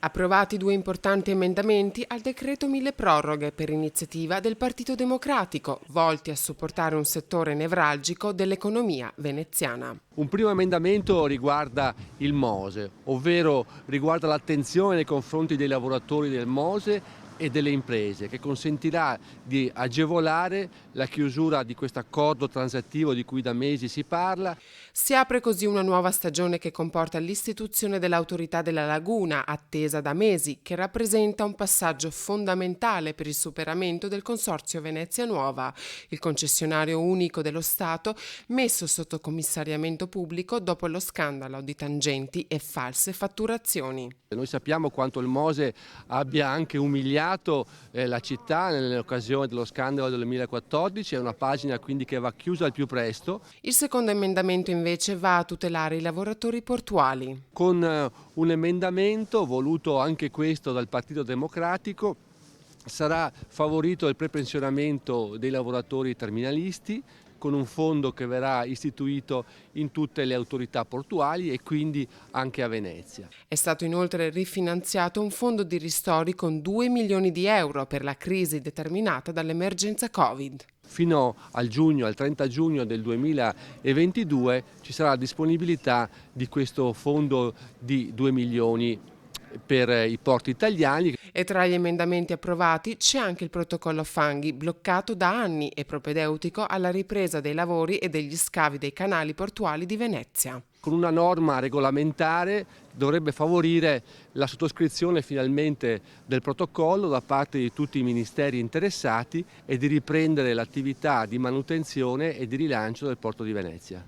Approvati 2 importanti emendamenti al decreto milleproroghe per iniziativa del Partito Democratico, volti a supportare un settore nevralgico dell'economia veneziana. Un primo emendamento riguarda il MOSE, ovvero riguarda l'attenzione nei confronti dei lavoratori del MOSE e delle imprese, che consentirà di agevolare la chiusura di questo accordo transattivo di cui da mesi si parla. Si apre così una nuova stagione che comporta l'istituzione dell'Autorità della Laguna, attesa da mesi, che rappresenta un passaggio fondamentale per il superamento del Consorzio Venezia Nuova, il concessionario unico dello Stato messo sotto commissariamento pubblico dopo lo scandalo di tangenti e false fatturazioni. Noi sappiamo quanto il MOSE abbia anche umiliato la città nell'occasione dello scandalo del 2014, è una pagina quindi che va chiusa al più presto. Il secondo emendamento invece va a tutelare i lavoratori portuali. Con un emendamento voluto anche questo dal Partito Democratico sarà favorito il prepensionamento dei lavoratori terminalisti, con un fondo che verrà istituito in tutte le autorità portuali e quindi anche a Venezia. È stato inoltre rifinanziato un fondo di ristori con 2 milioni di euro per la crisi determinata dall'emergenza Covid. Fino al 30 giugno del 2022 ci sarà la disponibilità di questo fondo di 2 milioni per i porti italiani. E tra gli emendamenti approvati c'è anche il protocollo fanghi, bloccato da anni e propedeutico alla ripresa dei lavori e degli scavi dei canali portuali di Venezia. Con una norma regolamentare dovrebbe favorire la sottoscrizione finalmente del protocollo da parte di tutti i ministeri interessati e di riprendere l'attività di manutenzione e di rilancio del porto di Venezia.